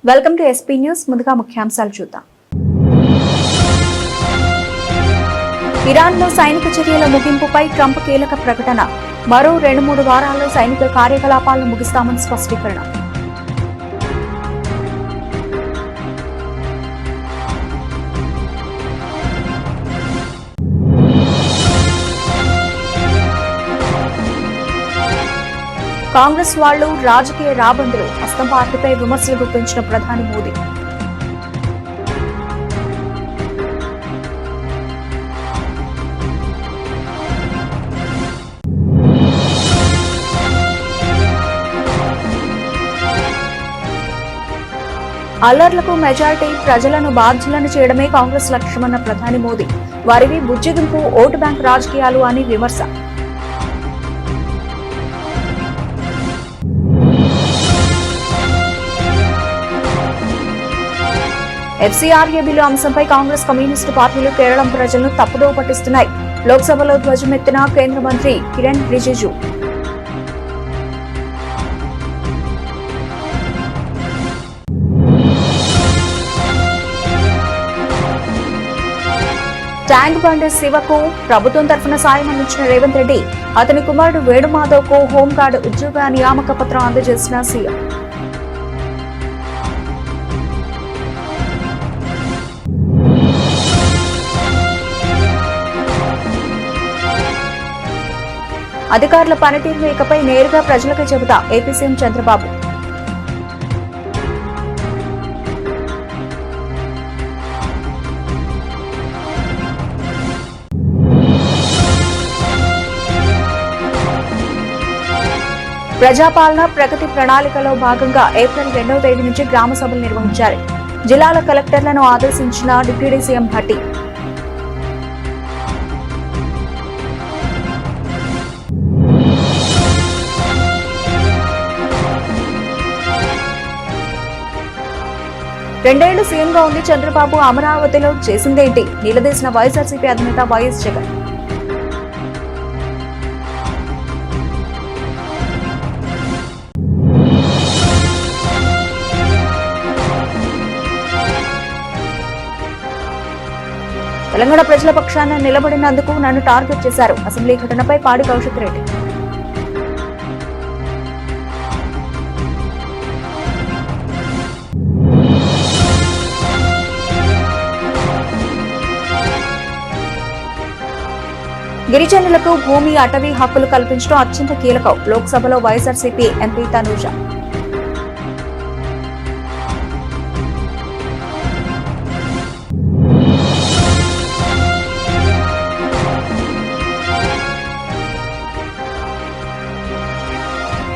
Welcome to SP news. ముందుగా ముఖ్యాంశాలు చూద్దాం. ఇరాన్లో సైనిక చర్యల ముగింపుపై ట్రంప్ కీలక ప్రకటన. మరో 2-3 వారాల్లో సైనిక కార్యకలాపాలను ముగిస్తామని స్పష్టీకరణ. కాంగ్రెస్ వాళ్లు రాజకీయ రాబందులు, హస్తం పార్టీపై విమర్శలు గుప్పించిన ప్రధాని మోదీ. అల్లర్లకు మెజారిటీ ప్రజలను బాధ్యులను చేయడమే కాంగ్రెస్ లక్ష్యమన్న ప్రధాని మోదీ. వారివి బుజ్జిగింపు, ఓటు బ్యాంక్ రాజకీయాలు అని విమర్శ. ఎఫ్సీఆర్ఏ బిల్లు అంశంపై కాంగ్రెస్, కమ్యూనిస్టు పార్టీలు కేరళం ప్రజలను తప్పుదోవ పట్టిస్తున్నాయి. లోక్సభలో ధ్వజమెత్తిన కేంద్ర మంత్రి కిరణ్ రిజిజు. ట్యాంక్ బండ్ శివకు ప్రభుత్వం తరఫున సాయం అందించిన రేవంత్ రెడ్డి, అతని కుమారుడు వేణుమాధవ్ కు హోంగార్డు ఉద్యోగ నియామక పత్రం అందజేసిన సీఎం. అధికారుల పనితీరును ఇకపై నేరుగా ప్రజలకు చెబుతా ఏపీ సీఎం చంద్రబాబు. ప్రజాపాలన ప్రగతి ప్రణాళికలో భాగంగా ఏప్రిల్ 2వ తేదీ నుంచి గ్రామ సభలు నిర్వహించారు. జిల్లాల కలెక్టర్లను ఆదేశించిన డిప్యూటీ సీఎం భట్టి. రెండేళ్లు సీఎంగా ఉండి చంద్రబాబు అమరావతిలో చేసిందేంటి నిలదీసిన వైఎస్ఆర్సీపీ అధినేత వైఎస్ జగన్. తెలంగాణ ప్రజల పక్షాన నిలబడినందుకు నన్ను టార్గెట్ చేశారు. అసెంబ్లీ ఘటనపై పాడి కౌశిక్ రెడ్డి. గిరిజనులకు భూమి, అటవీ హక్కులు కల్పించడం అత్యంత కీలకం. లోక్సభలో వైఎస్ఆర్సీపీ ఎంపీ తనూజ.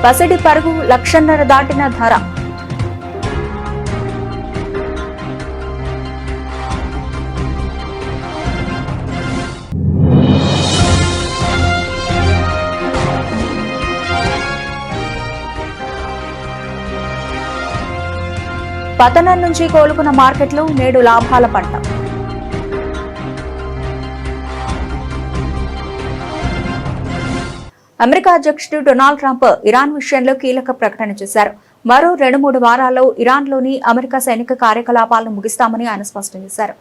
పసిడి పరుగు 1.5 లక్ష దాటిన ధర. పతనం నుంచి కోలుకున్న మార్కెట్లు, నేడు లాభాల పంట. అమెరికా అధ్యక్షుడు డొనాల్డ్ ట్రంప్ ఇరాన్ విషయంలో కీలక ప్రకటన చేశారు. మరో 2-3 వారాల్లో ఇరాన్లోని అమెరికా సైనిక కార్యకలాపాలను ముగిస్తామని ఆయన స్పష్టం చేశారు.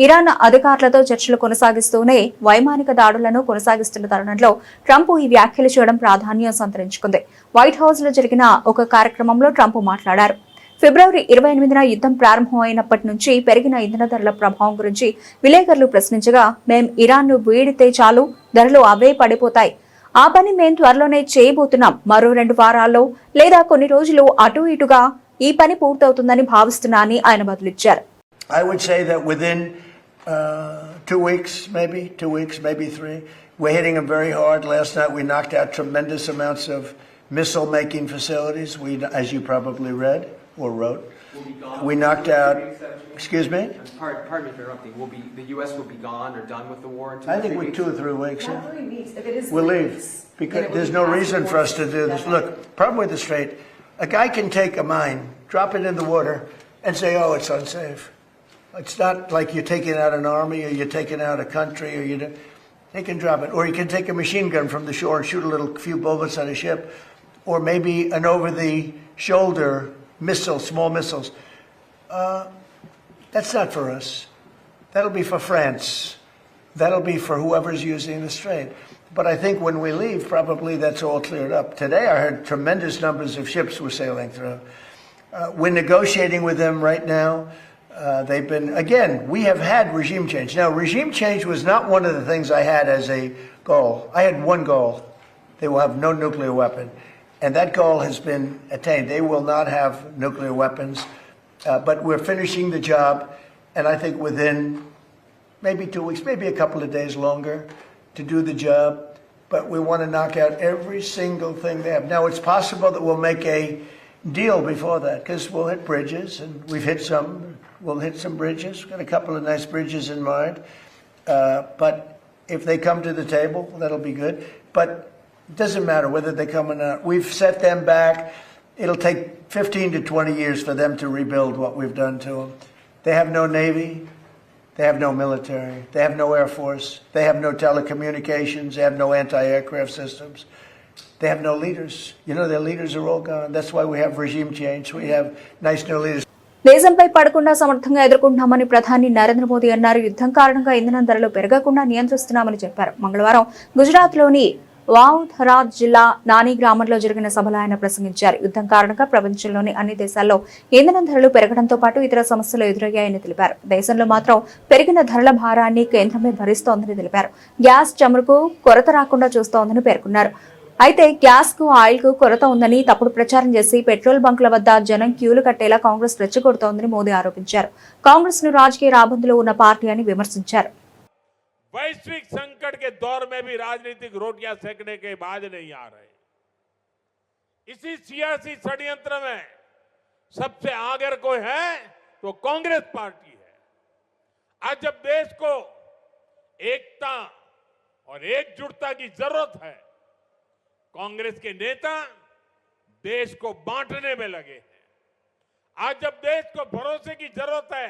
ఇరాన్ అధికారులతో చర్చలు కొనసాగిస్తూనే వైమానిక దాడులను కొనసాగిస్తున్న తరుణంలో ట్రంప్ ఈ వ్యాఖ్యలు చేయడం ప్రాధాన్యం సంతరించుకుంది. వైట్ హౌస్ లో జరిగిన ఒక కార్యక్రమంలో ట్రంప్ మాట్లాడారు. ఫిబ్రవరి 28న యుద్ధం ప్రారంభమైనప్పటి నుంచి పెరిగిన ఇంధన ధరల ప్రభావం గురించి విలేకరులు ప్రశ్నించగా, మేం ఇరాన్ను వీడితే చాలు, ధరలు అవే పడిపోతాయి. ఆ పని మేం త్వరలోనే చేయబోతున్నాం. మరో 2 వారాల్లో లేదా కొన్ని రోజులు అటు ఇటుగా ఈ పని పూర్తవుతుందని భావిస్తున్నానని ఆయన బదులిచ్చారు. I would say that within 2 weeks, maybe 3. We're hitting them very hard. Last night we knocked out tremendous amounts of missile-making facilities. As you probably read or wrote, we knocked out. Excuse me? Pardon me for interrupting. The U.S. will be gone or done with the war in 2 or 3 weeks? I think we're 2 or 3 weeks. Not 3 weeks. If it is we'll 3 leave weeks, because there's no reason for us to do this. Look, problem with the Strait, a guy can take a mine, drop it in the water, and say, "Oh, it's unsafe." It's not like you're taking out an army or you're taking out a country or they can drop it. Or you can take a machine gun from the shore and shoot a few bullets at a ship. Or maybe an over-the-shoulder missile, small missiles. That's not for us. That'll be for France. That'll be for whoever's using the strait. But I think when we leave, probably that's all cleared up. Today, I heard tremendous numbers of ships were sailing through. We're negotiating with them right now. They've been, again, we have had regime change. Now, regime change was not one of the things I had as a goal. I had one goal. They will have no nuclear weapon. And that goal has been attained. They will not have nuclear weapons. But we're finishing the job. And I think within maybe 2 weeks, maybe a couple of days longer to do the job. But we want to knock out every single thing they have. Now, it's possible that we'll make a deal before that, because we'll hit bridges, and we've hit some. We'll hit some bridges. We've got a couple of nice bridges in mind. But if they come to the table, that'll be good. But it doesn't matter whether they come or not. We've set them back. It'll take 15 to 20 years for them to rebuild what we've done to them. They have no Navy. They have no military. They have no Air Force. They have no telecommunications. They have no anti-aircraft systems. They have no leaders. You know, their leaders are all gone. That's why we have regime change. We have nice new leaders. దేశంపై పడకుండా సమర్థంగా ఎదుర్కొంటున్నామని ప్రధాని నరేంద్ర మోదీ అన్నారు. యుద్ధం కారణంగా ఇంధనం ధరలు పెరగకుండా నియంత్రిస్తున్నామని చెప్పారు. మంగళవారం గుజరాత్లోని వావధరాజ్ జిల్లా నాని గ్రామంలో జరిగిన సభలో ఆయన ప్రసంగించారు. యుద్ధం కారణంగా ప్రపంచంలోని అన్ని దేశాల్లో ఇంధనం ధరలు పెరగడంతో పాటు ఇతర సమస్యలు ఎదురయ్యాయని తెలిపారు. దేశంలో మాత్రం పెరిగిన ధరల భారాన్ని కేంద్రమే భరిస్తోందని తెలిపారు. గ్యాస్, చమురుకు కొరత రాకుండా చూస్తోందని పేర్కొన్నారు. అయితే గ్యాస్ కు, ఆయిల్ కు కొరత ఉందని తప్పుడు ప్రచారం చేసి పెట్రోల్ బంకుల వద్ద జనం క్యూలు కట్టేలా కాంగ్రెస్ రెచ్చగొడుతోందని మోదీ ఆరోపించారు. కాంగ్రెస్ ను రాజకీయ రాబందులో ఉన్న పార్టీ అని విమర్శించారు. वैश्विक संकट के दौर में भी राजनीतिक रोटियां सेकने के बाद नहीं आ रहे। इसी सियासी षड्यंत्र में सबसे आगे कोई है तो कांग्रेस पार्टी है। आज जब देश को एकता और एकजुटता की जरूरत है, कांग्रेस के नेता देश को बांटने में लगे हैं। आज जब देश को भरोसे की जरूरत है,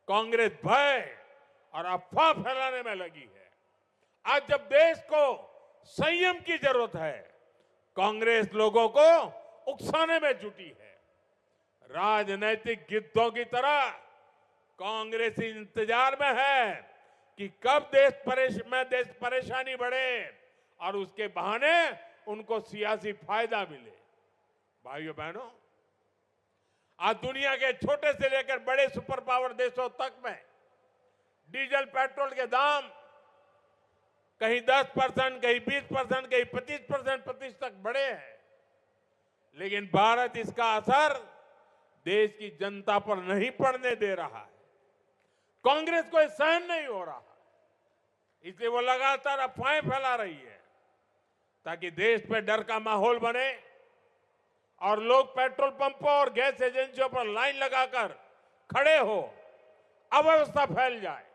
कांग्रेस भय और अफवाह फैलाने में लगी है। आज जब देश को संयम की जरूरत है, कांग्रेस लोगों को उकसाने में जुटी है। राजनीतिक गिद्धों की तरह कांग्रेस इंतजार में है कि कब देश परेशानी बढ़े और उसके बहाने उनको सियासी फायदा मिले। भाइयों बहनों, आज दुनिया के छोटे से लेकर बड़े सुपर पावर देशों तक में डीजल पेट्रोल के दाम कहीं 10%, कहीं 20%, कहीं 25% तक बढ़े हैं। लेकिन भारत इसका असर देश की जनता पर नहीं पड़ने दे रहा है। कांग्रेस को सहन नहीं हो रहा, इसलिए वो लगातार अफवाहें फैला रही है ताकि देश पे डर का माहौल बने और लोग पेट्रोल पंपों और गैस एजेंसियों पर लाइन लगाकर खड़े हो, अव्यवस्था फैल जाए।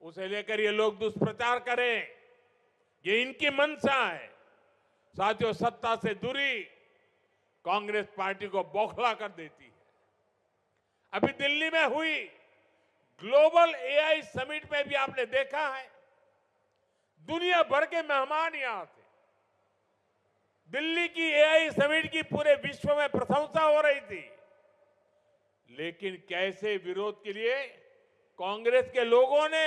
उसे लेकर ये लोग दुष्प्रचार करें, ये इनकी मंशा है। साथियों, सत्ता से दूरी कांग्रेस पार्टी को बौखला कर देती है। अभी दिल्ली में हुई ग्लोबल एआई समिट में भी आपने देखा है, दुनिया भर के मेहमान यहां थे। दिल्ली की एआई समिट की पूरे विश्व में प्रशंसा हो रही थी, लेकिन कैसे विरोध के लिए कांग्रेस के लोगों ने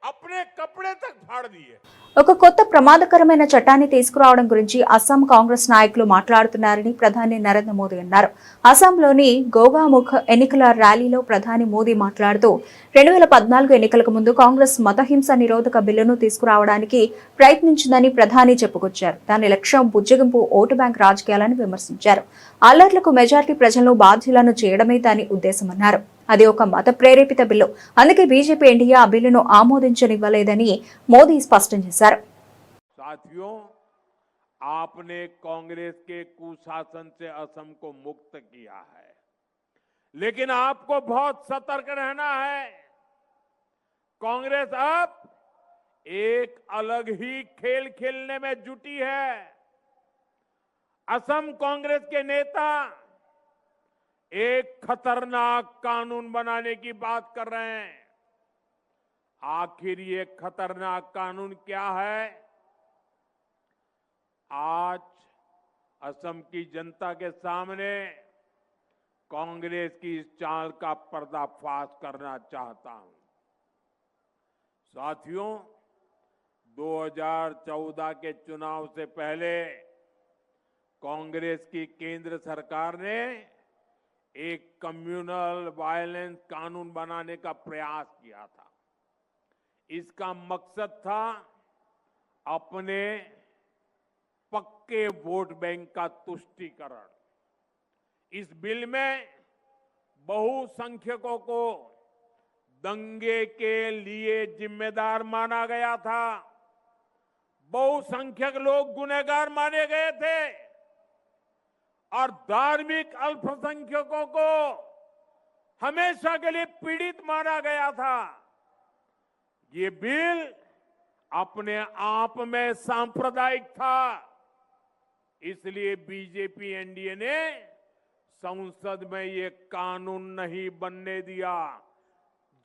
अपने कपड़े तक फाड़ दिए। ఒక కొత్త ప్రమాదకరమైన చట్టాన్ని తీసుకురావడం గురించి అస్సాం కాంగ్రెస్ నాయకులు మాట్లాడుతున్నారని ప్రధాని నరేంద్ర మోదీ అన్నారు. అస్సాంలోని గోగాముఖ్ ఎన్నికల ర్యాలీలో ప్రధాని మోదీ మాట్లాడుతూ 2014 ఎన్నికలకు ముందు కాంగ్రెస్ మతహింస నిరోధక బిల్లును తీసుకురావడానికి ప్రయత్నించిందని ప్రధాని చెప్పుకొచ్చారు. దాని లక్ష్యం బుజ్జగింపు ఓటు బ్యాంక్ రాజకీయాలను విమర్శించారు. అల్లర్లకు మెజారిటీ ప్రజలను బాధ్యులను చేయడమే దాని ఉద్దేశమన్నారు. అది ఒక మత ప్రేరేపిత బిల్లు, అందుకే బీజేపీ ఎన్డీఏ ఆ బిల్లును ఆమోదించనివ్వలేదని మోదీ స్పష్టం చేశారు. साथियों, आपने कांग्रेस के कुशासन से असम को मुक्त किया है, लेकिन आपको बहुत सतर्क रहना है। कांग्रेस अब एक अलग ही खेल खेलने में जुटी है। असम कांग्रेस के नेता एक खतरनाक कानून बनाने की बात कर रहे हैं। आखिर ये खतरनाक कानून क्या है? आज असम की जनता के सामने कांग्रेस की इस चाल का पर्दाफाश करना चाहता हूं। साथियों, 2014 के चुनाव से पहले कांग्रेस की केंद्र सरकार ने एक कम्युनल वायलेंस कानून बनाने का प्रयास किया था। इसका मकसद था अपने पक्के वोट बैंक का तुष्टीकरण। इस बिल में बहुसंख्यकों को दंगे के लिए जिम्मेदार माना गया था। बहुसंख्यक लोग गुनहगार माने गए थे और धार्मिक अल्पसंख्यकों को हमेशा के लिए पीड़ित माना गया था। ये बिल अपने आप में सांप्रदायिक था, इसलिए बीजेपी एनडीए ने संसद में ये कानून नहीं बनने दिया।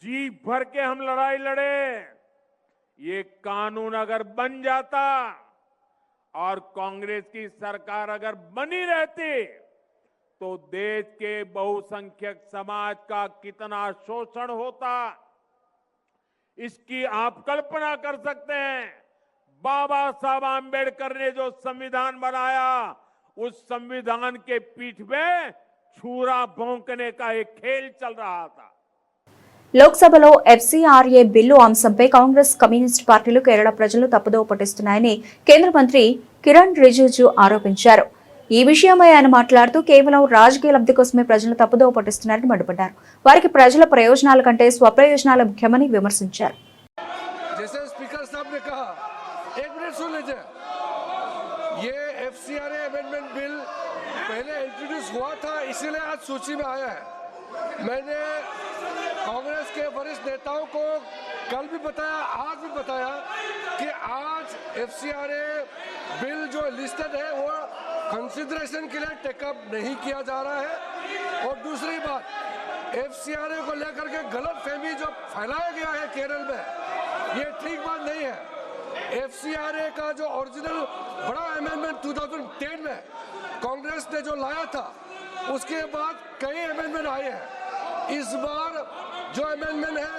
जी भर के हम लड़ाई लड़े। ये कानून अगर बन जाता और कांग्रेस की सरकार अगर बनी रहती तो देश के बहुसंख्यक समाज का कितना शोषण होता, इसकी आप कल्पना कर सकते हैं। बाबा साहब आंबेडकर ने जो संविधान बनाया, उस संविधान के पीठ में छुरा भोंकने का एक खेल चल रहा था। లోక్సభలో ఎఫ్సీఆర్ఏ బిల్లు అంశంపై కాంగ్రెస్ కమ్యూనిస్ట్ పార్టీలు కేరళ ప్రజలు తప్పుదోవ పట్టిస్తున్నాయని కేంద్ర మంత్రి కిరణ్ రిజిజు ఆరోపించారు. ఈ విషయమై ఆయన మాట్లాడుతూ కేవలం రాజకీయ లబ్ధి కోసమే ప్రజలు తప్పుదోవ పట్టిస్తున్నారని మండిపడ్డారు. వారికి ప్రజల ప్రయోజనాల కంటే స్వప్రయోజనాల ముఖ్యమని విమర్శించారు. ये एफसीआरए अमेंडमेंट बिल पहले इंट्रोड्यूस हुआ था, इसीलिए आज सूची में आया है। मैंने कांग्रेस के वरिष्ठ नेताओं को कल भी बताया, आज भी बताया कि आज एफसीआरए बिल जो लिस्टेड है वो कंसिडरेशन के लिए टेकअप नहीं किया जा रहा है। और दूसरी बात, एफसीआरए को लेकर के गलत फहमी जो फैलाया गया है केरल में, ये ठीक बात नहीं है। एफसीआरए का जो ओरिजिनल बड़ा अमेंडमेंट 2010 में कांग्रेस ने जो लाया था, उसके बाद कई अमेंडमेंट आए हैं। इस बार जो अमेंडमेंट है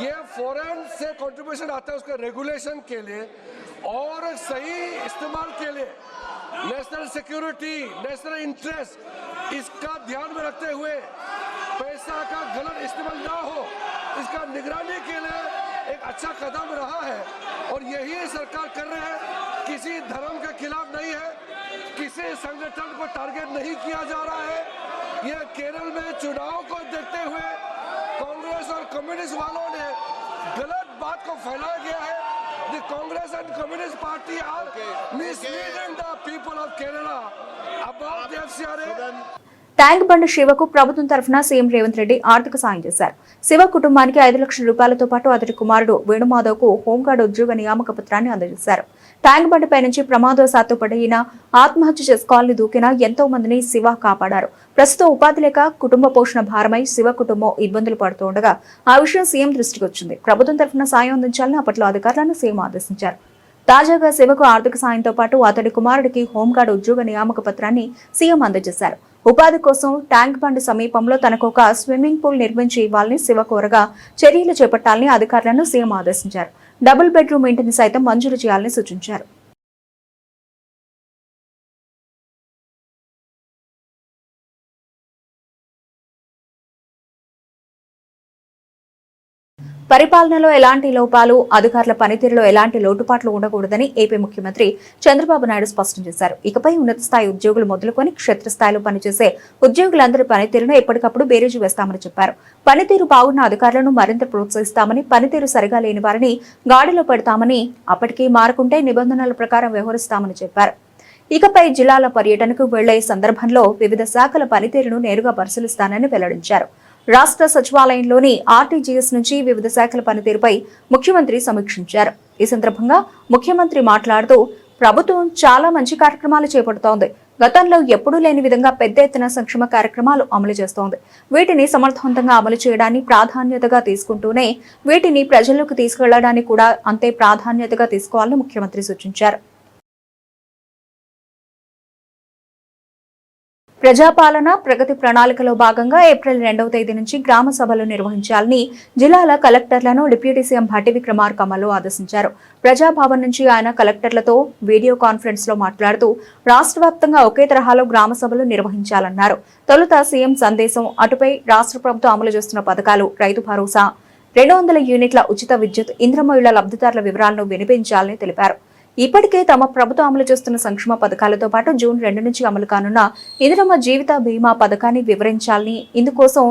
ये फॉरेन से कंट्रीब्यूशन आता है उसके रेगुलेशन के लिए और सही इस्तेमाल के लिए, नेशनल सिक्योरिटी, नेशनल इंटरेस्ट, इसका ध्यान में रखते हुए पैसा का गलत इस्तेमाल ना हो, इसका निगरानी के लिए एक अच्छा कदम रहा है। और यही सरकार कर रहे हैं, किसी धर्म के खिलाफ नहीं है, किसी संगठन को टारगेट नहीं किया जा रहा है। यह केरल में चुनाव को देखते हुए कांग्रेस और कम्युनिस्ट वालों ने गलत बात को फैलाया गया है। The Congress and Communist Party are misleading the people of Kerala about the FCRA. Tank bund శివకు ప్రభుత్వం తరఫున సీఎం రేవంత్ రెడ్డి ఆర్థిక సాయం చేశారు. శివ కుటుంబానికి 5 లక్షల రూపాయలతో పాటు అతడి కుమారుడు వేణుమాధవ్ కు హోంగార్డ్ ఉద్యోగ నియామక పత్రాన్ని అందజేశారు. ట్యాంక్ బండ్పై నుంచి ప్రమాదవశాత్తు పడిన ఆత్మహత్య చేసుకోవాలని దూకిన ఎంతో మందిని శివ కాపాడారు. ప్రస్తుతం ఉపాధి లేక కుటుంబ పోషణ భారమై శివ కుటుంబం ఇబ్బందులు పడుతూ ఉండగా ఆ విషయం సీఎం దృష్టికి వచ్చింది. ప్రభుత్వం తరఫున సాయం అందించాలని అప్పట్లో అధికారులను సీఎం ఆదేశించారు. తాజాగా శివకు ఆర్థిక సాయంతో పాటు అతడి కుమారుడికి హోంగార్డ్ ఉద్యోగ నియామక పత్రాన్ని సీఎం అందజేశారు. ఉపాధి కోసం ట్యాంక్ బండ్ సమీపంలో తనకు ఒక స్విమ్మింగ్ పూల్ నిర్మించి ఇవ్వాలని శివ కోరగా చర్యలు చేపట్టాలని అధికారులను సీఎం ఆదేశించారు. డబుల్ బెడ్రూమ్ ఇంటిని సైతం మంజూరు చేయాలని సూచించారు. పరిపాలనలో ఎలాంటి లోపాలు, అధికారుల పనితీరులో ఎలాంటి లోటుపాట్లు ఉండకూడదని ఏపీ ముఖ్యమంత్రి చంద్రబాబు నాయుడు స్పష్టం చేశారు. ఇకపై ఉన్నత స్థాయి ఉద్యోగులు మొదలుకొని క్షేత్రస్థాయిలో పనిచేసే ఉద్యోగులందరి పనితీరును ఎప్పటికప్పుడు బేరీజు వేస్తామని చెప్పారు. పనితీరు బాగున్న అధికారులను మరింత ప్రోత్సహిస్తామని, పనితీరు సరిగా లేని వారిని గాడిలో పెడతామని, అప్పటికీ మారకుంటే నిబంధనల ప్రకారం వ్యవహరిస్తామని చెప్పారు. ఇకపై జిల్లాల పర్యటనకు వెళ్లే సందర్భంలో వివిధ శాఖల పనితీరును నేరుగా పరిశీలిస్తానని వెల్లడించారు. రాష్ట్ర సచివాలయంలోని ఆర్టీజీఎస్ నుంచి వివిధ శాఖల పనితీరుపై ముఖ్యమంత్రి సమీక్షించారు. ఈ సందర్భంగా ముఖ్యమంత్రి మాట్లాడుతూ ప్రభుత్వం చాలా మంచి కార్యక్రమాలు చేపడుతోంది. గతంలో ఎప్పుడూ లేని విధంగా పెద్ద ఎత్తున సంక్షేమ కార్యక్రమాలు అమలు చేస్తోంది. వీటిని సమర్థవంతంగా అమలు చేయడాన్ని ప్రాధాన్యతగా తీసుకుంటూనే వీటిని ప్రజల్లోకి తీసుకెళ్లడాన్ని కూడా అంతే ప్రాధాన్యతగా తీసుకోవాలని ముఖ్యమంత్రి సూచించారు. ప్రజాపాలన ప్రగతి ప్రణాళికలో భాగంగా ఏప్రిల్ 2వ తేదీ నుంచి గ్రామ సభలు నిర్వహించాలని జిల్లాల కలెక్టర్లను డిప్యూటీ సీఎం భట్టి విక్రమార్క అమలు ఆదేశించారు. ప్రజాభవన్ నుంచి ఆయన కలెక్టర్లతో వీడియో కాన్ఫరెన్స్ లో మాట్లాడుతూ రాష్ట్ర వ్యాప్తంగా ఒకే తరహాలో గ్రామ సభలు నిర్వహించాలన్నారు. తొలుత సీఎం సందేశం, అటుపై రాష్ట్ర ప్రభుత్వం అమలు చేస్తున్న పథకాలు, రైతు భరోసా, 200 యూనిట్ల ఉచిత విద్యుత్, ఇంద్రమ్మ ఇళ్ల లబ్ధిదారుల వివరాలను వినిపించాలని తెలిపారు. ఇప్పటికే తమ ప్రభుత్వం అమలు చేస్తున్న సంక్షేమ పథకాలతో పాటు జూన్ 2 నుంచి అమలు కానున్న ఇందిరమ్మ జీవిత బీమా పథకాన్ని వివరించాలని, ఇందుకోసం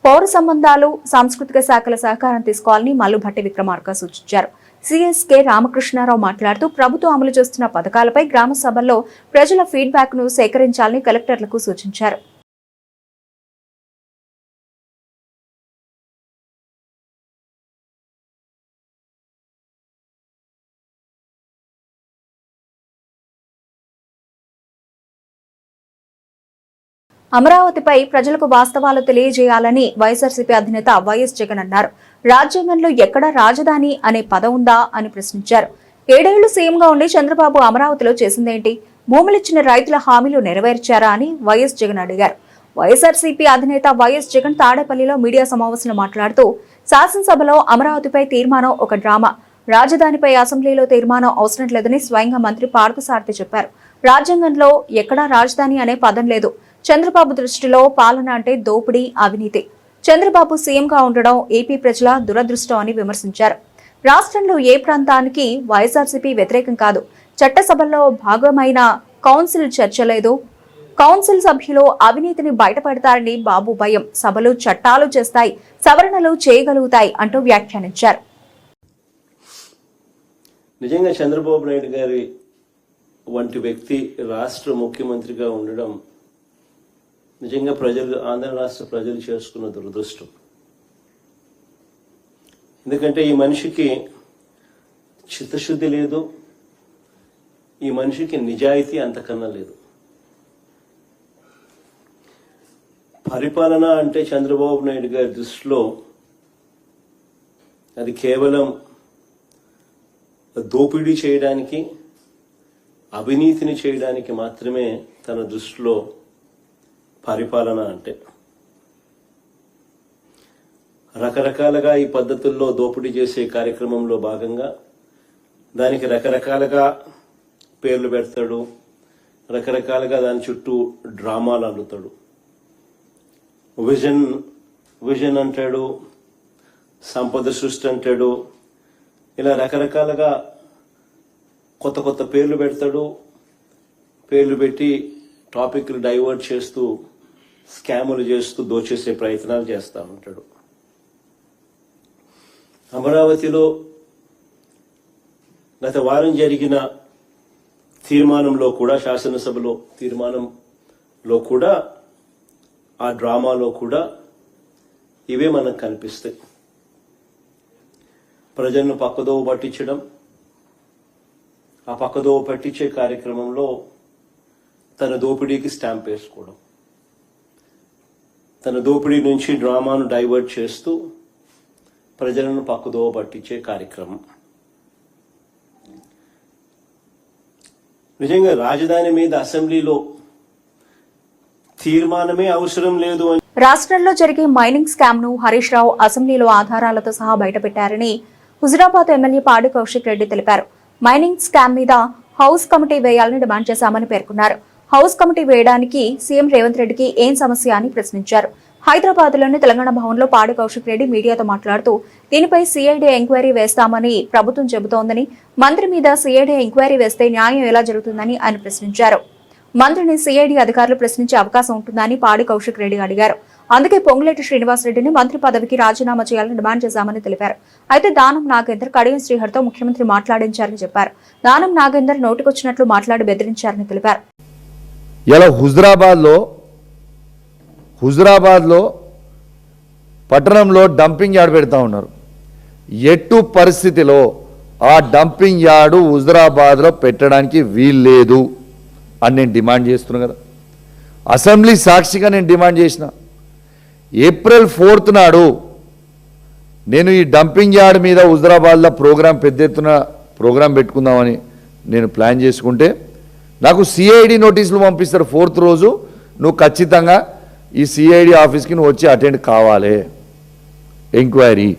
పౌర సంబంధాలు, సాంస్కృతిక శాఖల సహకారం తీసుకోవాలని మల్లు భట్టి విక్రమార్క సూచించారు. సిఎస్కే రామకృష్ణారావు మాట్లాడుతూ ప్రభుత్వం అమలు చేస్తున్న పథకాలపై గ్రామ సభల్లో ప్రజల ఫీడ్బ్యాక్ ను సేకరించాలని కలెక్టర్లకు సూచించారు. అమరావతిపై ప్రజలకు వాస్తవాలు తెలియజేయాలని వైఎస్ఆర్సీపీ అధినేత వైఎస్ జగన్ అన్నారు. రాజ్యాంగంలో ఎక్కడ రాజధాని అనే పదం ఉందా అని ప్రశ్నించారు. 7 ఏళ్లు సీఎంగా ఉండి చంద్రబాబు అమరావతిలో చేసిందేంటి? భూములిచ్చిన రైతుల హామీలు నెరవేర్చారా అని వైఎస్ జగన్ అడిగారు. వైఎస్ఆర్సీపీ అధినేత వైఎస్ జగన్ తాడేపల్లిలో మీడియా సమావేశంలో మాట్లాడుతూ శాసనసభలో అమరావతిపై తీర్మానం ఒక డ్రామా, రాజధానిపై అసెంబ్లీలో తీర్మానం అవసరం లేదని స్వయంగా మంత్రి పార్థసారథి చెప్పారు. రాజ్యాంగంలో ఎక్కడా రాజధాని అనే పదం లేదు. చంద్రబాబు దృష్టిలో పాలన అంటే దోపిడీ, అవినీతి. చంద్రబాబు సీఎంగా ఉండడం ఏపీ ప్రజల దురదృష్టం అని విమర్శించారు. రాష్ట్రంలో ఏ ప్రాంతానికి వైఎస్ఆర్సీపీ వ్యతిరేకం కాదు. చట్టసభల్లో భాగమైన కౌన్సిల్ చర్చ లేదు. కౌన్సిల్ సభ్యులు అవినీతిని బయటపడతారని బాబు భయం. సభలు చట్టాలు చేస్తాయి, సవరణలు చేయగలుగుతాయి అంటూ వ్యాఖ్యానించారు. నిజంగా చంద్రబాబు నాయుడు గారి వంటి వ్యక్తి రాష్ట్ర ముఖ్యమంత్రిగా ఉండడం నిజంగా ఆంధ్ర రాష్ట్ర ప్రజలు చేసుకున్న దురదృష్టం. ఎందుకంటే ఈ మనిషికి చిత్తశుద్ధి లేదు, ఈ మనిషికి నిజాయితీ అంతకన్నా లేదు. పరిపాలన అంటే చంద్రబాబు నాయుడు గారి దృష్టిలో అది కేవలం దోపిడీ చేయడానికి, అవినీతిని చేయడానికి మాత్రమే తన దృష్టిలో పరిపాలన అంటే. రకరకాలుగా ఈ పద్ధతుల్లో దోపిడీ చేసే కార్యక్రమంలో భాగంగా దానికి రకరకాలుగా పేర్లు పెడతాడు, రకరకాలుగా దాని చుట్టూ డ్రామాలు అల్లుతాడు. విజన్ అంటాడు, సంపద సృష్టి అంటాడు. ఇలా రకరకాలుగా కొత్త కొత్త పేర్లు పెడతాడు. పేర్లు పెట్టి టాపిక్లు డైవర్ట్ చేస్తూ, స్కాములు చేస్తూ దోచేసే ప్రయత్నాలు చేస్తూ ఉంటాడు. అమరావతిలో గత వారం జరిగిన తీర్మానంలో కూడా, శాసనసభలో తీర్మానంలో కూడా, ఆ డ్రామాలో కూడా ఇవే మనకు కనిపిస్తాయి. ప్రజలను పక్కదోవ పట్టించడం, ఆ పక్కదోవ పట్టించే కార్యక్రమంలో తన దోపిడీకి స్టాంప్ వేసుకోవడం, తన దోపిడీ నుంచి డ్రామాను డైవర్ట్ చేస్తూ ప్రజలను పక్కదోవ పట్టించే కార్యక్రమం. నిజంగా రాజధాని మీద అసెంబ్లీలో తీర్మానమే అవసరం లేదు అని రాష్ట్రంలో జరిగే మైనింగ్ స్కామ్ ను హరీష్ రావు అసెంబ్లీలో ఆధారాలతో సహా బయటపెట్టారని హుజురాబాద్ ఎమ్మెల్యే పాడి కౌశిక్ రెడ్డి తెలిపారు. మైనింగ్ స్కామ్ మీద హౌస్ కమిటీ వేయాలని డిమాండ్ చేశామని పేర్కొన్నారు. హౌస్ కమిటీ వేయడానికి సీఎం రేవంత్ రెడ్డికి ఏం సమస్య అని ప్రశ్నించారు. హైదరాబాద్ లోని తెలంగాణ భవన్ లో పాడి కౌశిక్ రెడ్డి మీడియాతో మాట్లాడుతూ దీనిపై సిఐడి ఎంక్వైరీ వేస్తామని ప్రభుత్వం చెబుతోందని, మంత్రి మీద సిఐడి ఎంక్వైరీ వేస్తే న్యాయం ఎలా జరుగుతుందని ఆయన ప్రశ్నించారు. మంత్రిని సిఐడి అధికారులు ప్రశ్నించే అవకాశం ఉంటుందని పాడి కౌశిక్ రెడ్డి అడిగారు. అందుకే పొంగులేటి శ్రీనివాసరెడ్డిని మంత్రి పదవికి రాజీనామా చేయాలని డిమాండ్ చేశామని తెలిపారు. అయితే దానం నాగేందర్ కడియం శ్రీహరితో ముఖ్యమంత్రి మాట్లాడించారని చెప్పారు. దానం నాగేందర్ నోటికొచ్చినట్లు మాట్లాడి బెదిరించారని తెలిపారు. ఇలా హుజురాబాద్లో పట్టణంలో డంపింగ్ యార్డ్ పెడతా ఉన్నారు. ఎట్టు పరిస్థితిలో ఆ డంపింగ్ యార్డు హుజురాబాద్లో పెట్టడానికి వీల్లేదు అని నేను డిమాండ్ చేస్తున్నా కదా. అసెంబ్లీ సాక్షిగా నేను డిమాండ్ చేసిన. ఏప్రిల్ 4th నాడు నేను ఈ డంపింగ్ యార్డ్ మీద హుజురాబాద్లో పెద్ద ఎత్తున ప్రోగ్రాం పెట్టుకుందామని నేను ప్లాన్ చేసుకుంటే నాకు సిఐడి నోటీసులు పంపిస్తారు 4th రోజు. నువ్వు ఖచ్చితంగా ఈ సిఐడి ఆఫీస్కి నువ్వు వచ్చి అటెండ్ కావాలి ఎంక్వైరీ.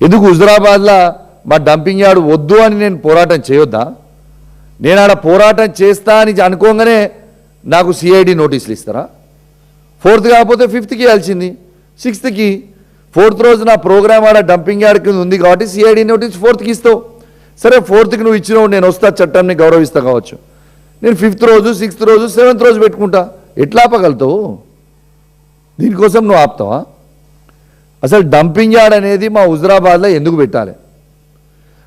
ఎందుకు హుజురాబాద్లో మా డంపింగ్ యార్డ్ వద్దు అని నేను పోరాటం చేయొద్దా? నేను ఆడ పోరాటం చేస్తా అని అనుకోగానే నాకు సిఐడి నోటీసులు ఇస్తారా? 4th కాకపోతే 5th ఇవ్వాల్సింది, 6th. 4th రోజు నా ప్రోగ్రామ్ ఆడ డంపింగ్ యార్డ్ కింద ఉంది కాబట్టి సిఐడి నోటీస్ 4th ఇస్తావు. సరే 4th నువ్వు ఇచ్చినావు, నేను వస్తా, చట్టాన్ని గౌరవిస్తా కావచ్చు. నేను 5th రోజు, 6th రోజు, 7th రోజు పెట్టుకుంటా. ఎట్లా ఆపగలుగుతావు? దీనికోసం నువ్వు ఆపుతావా? అసలు డంపింగ్ యార్డ్ అనేది మా హుజురాబాద్లో ఎందుకు పెట్టాలి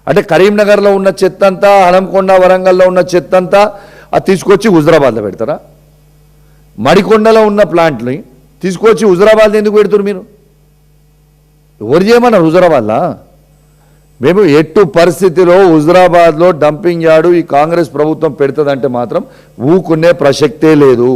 అంటే కరీంనగర్లో ఉన్న చెత్త అంతా, హనంకొండ వరంగల్లో ఉన్న చెత్త అంతా అది తీసుకొచ్చి హుజురాబాద్లో పెడతారా? మడికొండలో ఉన్న ప్లాంట్ని తీసుకొచ్చి హుజురాబాద్లో ఎందుకు పెడుతున్నారు మీరు? ఎవరు చేయమన్నారు హుజురాబాద్లో? మేము ఎట్టు పరిస్థితిలో హుజురాబాద్లో డంపింగ్ యార్డు ఈ కాంగ్రెస్ ప్రభుత్వం పెడుతుందంటే మాత్రం ఊకునే ప్రసక్తే లేదు.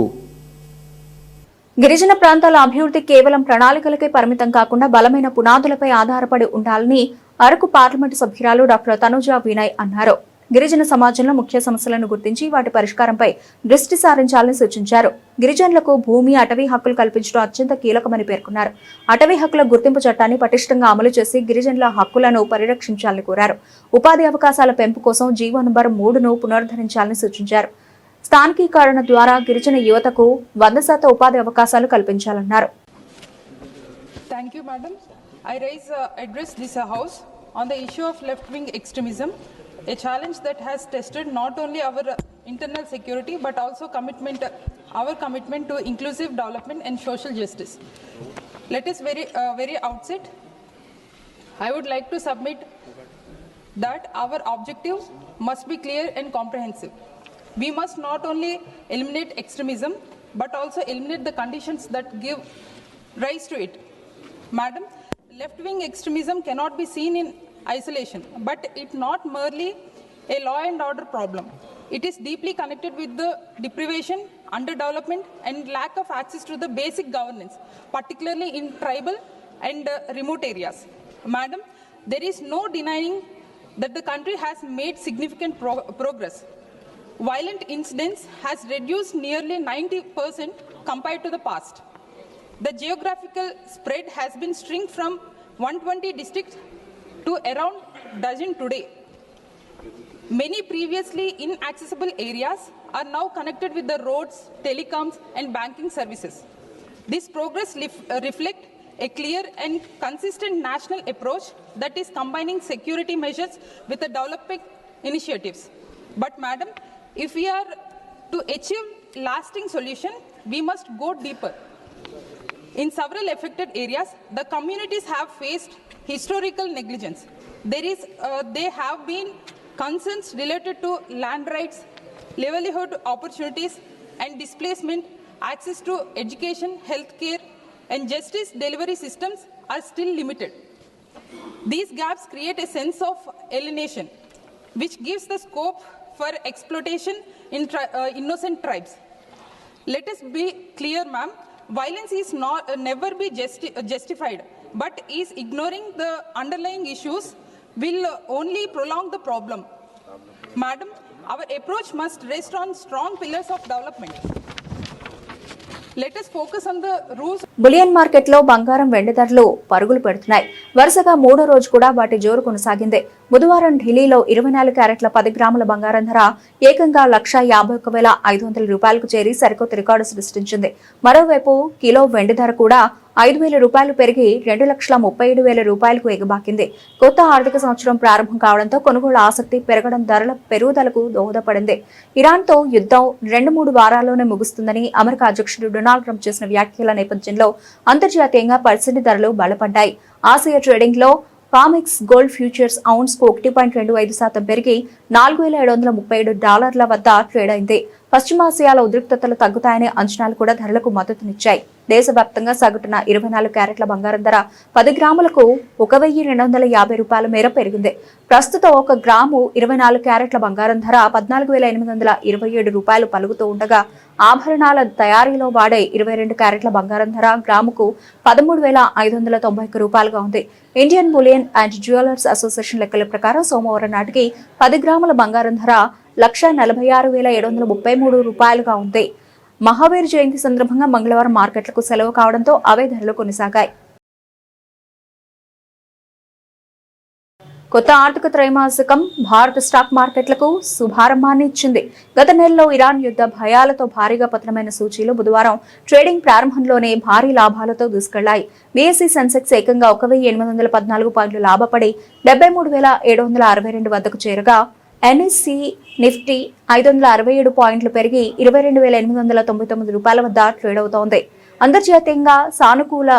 గిరిజన ప్రాంతాల అభివృద్ధి కేవలం ప్రణాళికలకే పరిమితం కాకుండా బలమైన పునాదులపై ఆధారపడి ఉండాలని అరకు పార్లమెంటు సభ్యురాలు డాక్టర్ తనుజా వినయ్ అన్నారు. గిరిజన సమాజంలో ముఖ్య సమస్యలను గుర్తించి వాటి పరిష్కారంపై దృష్టి సారించాలని సూచించారు. గిరిజనులకు భూమి, అటవీ హక్కులు కల్పించడం అత్యంత కీలకమని పేర్కొన్నారు. అటవీ హక్కుల గుర్తింపు చట్టాన్ని పటిష్టంగా అమలు చేసి గిరిజనుల హక్కులను పరిరక్షించాలని కోరారు. ఉపాధి అవకాశాల పెంపు కోసం జీవో నంబర్ 3ను పునరుద్ధరించాలని సూచించారు. స్థానికీకరణ ద్వారా గిరిజన యువతకు 100% ఉపాధి అవకాశాలు కల్పించాలన్నారు. Thank you, madam. I address this house on the issue of left-wing extremism, a challenge that has tested not only our internal security but also our commitment to inclusive development and social justice. Let us very outset, I would like to submit that our objective must be clear and comprehensive. We must not only eliminate extremism but also eliminate the conditions that give rise to it. Madam, left-wing extremism cannot be seen in isolation, but it's not merely a law and order problem. It is deeply connected with the deprivation, underdevelopment, and lack of access to the basic governance, particularly in tribal and remote areas. Madam, there is no denying that the country has made significant progress. Violent incidents has reduced nearly 90% compared to the past. The geographical spread has been shrunk from 120 districts to around dozen today. Many previously inaccessible areas are now connected with the roads, telecoms, and banking services. This progress reflects a clear and consistent national approach that is combining security measures with the development initiatives. But madam, if we are to achieve lasting solution, we must go deeper. In several affected areas, the communities have faced historical negligence. They have been concerns related to land rights, livelihood opportunities, and displacement. Access to education, healthcare, and justice delivery systems are still limited. These gaps create a sense of alienation, which gives the scope for exploitation in innocent tribes. Let us be clear, ma'am. Violence is never be justified, but is ignoring the underlying issues will only prolong the problem. Madam, our approach must rest on strong pillars of development. Let us focus on the rules. Bullion మార్కెట్లో బంగారం, వెండి ధరలు పరుగులు పెడుతున్నాయి. వరుసగా 3వ రోజు కూడా వాటి జోరు కొనసాగింది. బుధవారం ఢిల్లీలో 24 క్యారెట్ల 10 గ్రాముల బంగారం ధర ఏకంగా 1,51,500 రూపాయలకు చేరి సరికొత్త రికార్డు సృష్టించింది. మరోవైపు కిలో వెండి ధర కూడా 5,000 రూపాయలు పెరిగి 2,37,000 రూపాయలకు ఎగబాకింది. కొత్త ఆర్థిక సంవత్సరం ప్రారంభం కావడంతో కొనుగోలు ఆసక్తి పెరగడం ధరల పెరుగుదలకు దోహదపడింది. ఇరాన్తో యుద్ధం 2-3 వారాల్లోనే ముగుస్తుందని అమెరికా అధ్యక్షుడు డొనాల్డ్ ట్రంప్ చేసిన వ్యాఖ్యల నేపథ్యంలో అంతర్జాతీయంగా పరిస్థితి ధరలు బలపడ్డాయి. ఆసియా ట్రేడింగ్ లో కామెక్స్ గోల్డ్ ఫ్యూచర్స్ ఔన్స్ కు 1.25% పెరిగి $4,737 వద్ద ట్రేడ్ అయింది. పశ్చిమాసియాలో ఉద్రిక్తతలు తగ్గుతాయనే అంచనాలు కూడా ధరలకు మద్దతునిచ్చాయి. దేశవ్యాప్తంగా సగటున 24 క్యారెట్ల బంగారం ధర 10 గ్రాములకు 1,250 రూపాయల మేర పెరిగింది. ప్రస్తుతం 1 గ్రాము 24 క్యారెట్ల బంగారం ధర 14,827 రూపాయలు పలుకుతూ ఉండగా ఆభరణాల తయారీలో వాడే 22 క్యారెట్ల బంగారం ధర గ్రాముకు 13,591 రూపాయలుగా ఉంది. Indian bullion and jewellers association లెక్కల ప్రకారం సోమవారం నాటికి 10 గ్రాముల బంగారం ధర 1,46,733 రూపాయలుగా ఉంది. మహావీర్ జయంతి సందర్భంగా మంగళవారం మార్కెట్లకు సెలవు కావడంతో అవే ధరలు కొనసాగాయి. కొత్త ఆర్థిక త్రైమాసికం భారత స్టాక్ మార్కెట్లకు శుభారంభాన్ని ఇచ్చింది. గత నెలలో ఇరాన్ యుద్ధ భయాలతో భారీగా పతనమైన సూచీలు బుధవారం ట్రేడింగ్ ప్రారంభంలోనే భారీ లాభాలతో దూసుకెళ్లాయి. బీఎస్ఈ సెన్సెక్స్ ఏకంగా 1814 పాయింట్లు లాభపడి 73,762 వద్దకు చేరగా ఎన్ఎస్సి నిఫ్టీ 567 పాయింట్లు పెరిగి 22,899 రూపాయల వద్ద ట్రేడ్ అవుతోంది. అంతర్జాతీయంగా సానుకూల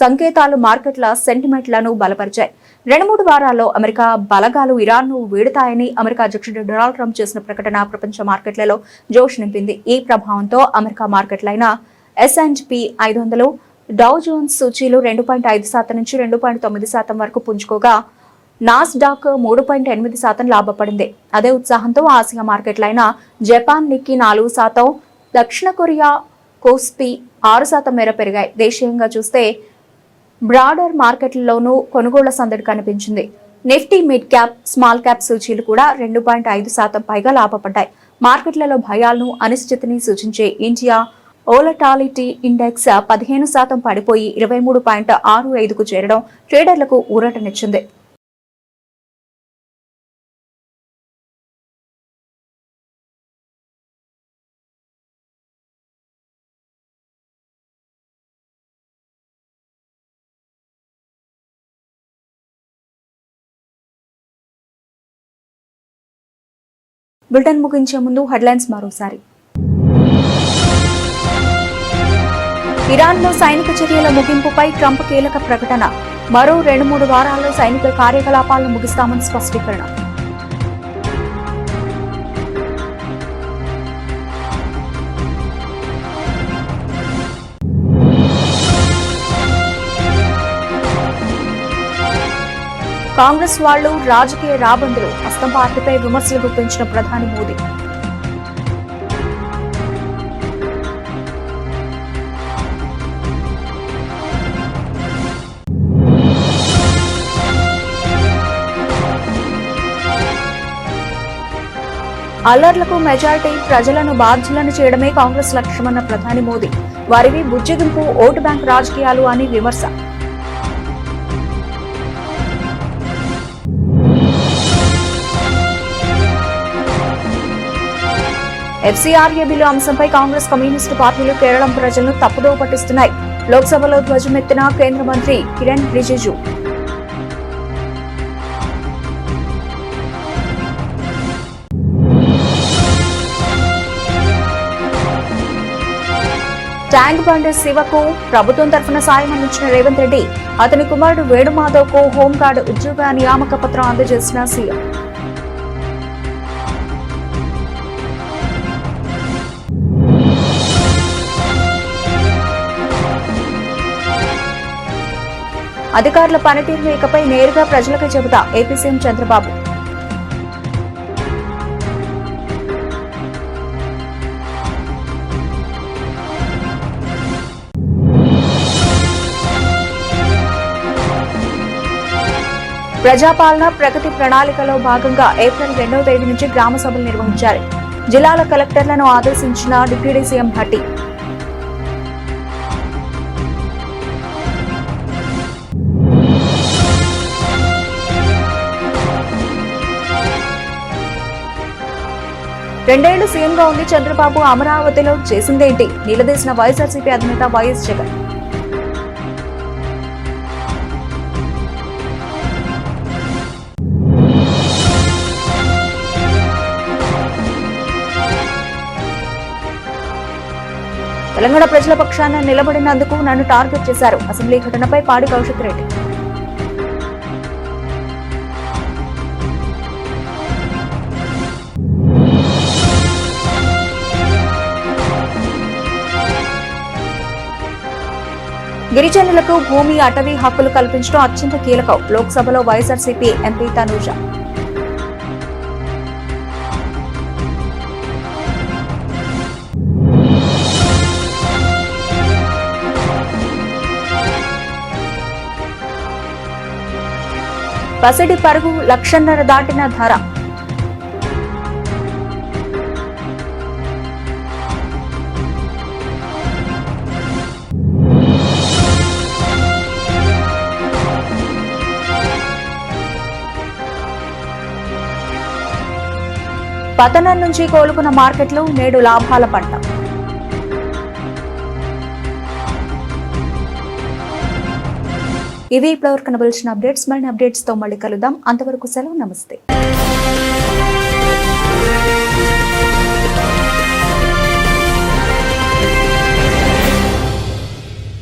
సంకేతాలు మార్కెట్ల సెంటిమెంట్లను బలపరిచాయి. 2-3 వారాల్లో అమెరికా బలగాలు ఇరాన్ను వీడుతాయని అమెరికా అధ్యక్షుడు డొనాల్డ్ ట్రంప్ చేసిన ప్రకటన ప్రపంచ మార్కెట్లలో జోష్ నింపింది. ఈ ప్రభావంతో అమెరికా మార్కెట్లైన S&P 500, డౌ జోన్స్ సూచీలు 2.5% నుంచి 2.9% వరకు పుంజుకోగా నాస్డాక్ 3.8% లాభపడింది. అదే ఉత్సాహంతో ఆసియా మార్కెట్లైన జపాన్ నిక్కీ 4%, దక్షిణ కొరియా కోస్పీ 6% మేర పెరిగాయి. దేశీయంగా చూస్తే బ్రాడర్ మార్కెట్లలోనూ కొనుగోళ్ల సందడి కనిపించింది. Nifty mid cap, small cap సూచీలు కూడా 2.5% పైగా లాభపడ్డాయి. మార్కెట్లలో భయాలను, అనిశ్చితిని సూచించే ఇండియా ఓలటాలిటీ ఇండెక్స్ 15% పడిపోయి 23.65కు చేరడం ట్రేడర్లకు ఊరటనిచ్చింది. బులెటిన్ ముగించే ముందు హెడ్లైన్స్ మరోసారి. ఇరాన్లో సైనిక చర్యల ముగింపుపై ట్రంప్ కీలక ప్రకటన. మరో 2-3 వారాల్లో సైనిక కార్యకలాపాలను ముగిస్తామని స్పష్టీకరణ. కాంగ్రెస్ వాళ్లు రాజకీయ రాబందులు, అస్తం పార్టీపై విమర్శలు గుప్పించిన ప్రధాని మోదీ. అల్లర్లకు మెజారిటీ ప్రజలను బాధ్యులను చేయడమే కాంగ్రెస్ లక్ష్యమన్న ప్రధాని మోదీ. వారివి బుజ్జగింపు, ఓటు బ్యాంక్ రాజకీయాలు అని విమర్శ. FCRA బిల్లు అంశంపై కాంగ్రెస్, కమ్యూనిస్టు పార్టీలు కేరళం ప్రజలను తప్పుదోవ పట్టిస్తున్నాయి. లోక్సభలో ధ్వజమెత్తిన కేంద్ర మంత్రి కిరణ్ రిజిజు. ట్యాంక్ బండ్ శివకు ప్రభుత్వం తరఫున సాయం అందించిన రేవంత్ రెడ్డి, అతని కుమారుడు వేణుమాధవ్కు హోంగార్డ్ ఉద్యోగ నియామక పత్రం అందజేసిన సీఎం. అధికారుల పనితీరును ఇకపై నేరుగా ప్రజలకే చెబుతా ఏపీ సీఎం చంద్రబాబు. ప్రజాపాలన ప్రగతి ప్రణాళికలో భాగంగా ఏప్రిల్ 2వ తేదీ నుంచి గ్రామ సభలు నిర్వహించారు. జిల్లాల కలెక్టర్లను ఆదేశించిన డిప్యూటీ సీఎం భట్టి. రెండేళ్లు సీఎంగా ఉండి చంద్రబాబు అమరావతిలో చేసిందేంటి నిలదీసిన వైఎస్ఆర్సీపీ అధినేత వైఎస్ జగన్. తెలంగాణ ప్రజల పక్షాన నిలబడినందుకు నన్ను టార్గెట్ చేశారు. అసెంబ్లీ ఘటనపై పాడి కౌశిక్ రెడ్డి. గిరిజనులకు భూమి, అటవీ హక్కులు కల్పించడం అత్యంత కీలకం. లోక్సభలో వైఎస్ఆర్సీపీ ఎంపీ తనూజ. పసిడి పరుగు 1,50,000 దాటిన ధర. పతనం నుంచి కోలుకున్న మార్కెట్లు నేడు లాభాల పంట. ఇవి ఇప్పటివరకు కనబడిన అప్డేట్స్. మరిన్ని అప్డేట్స్ తో మళ్ళీ కలుద్దాం. అంతవరకు సెలవు. నమస్తే.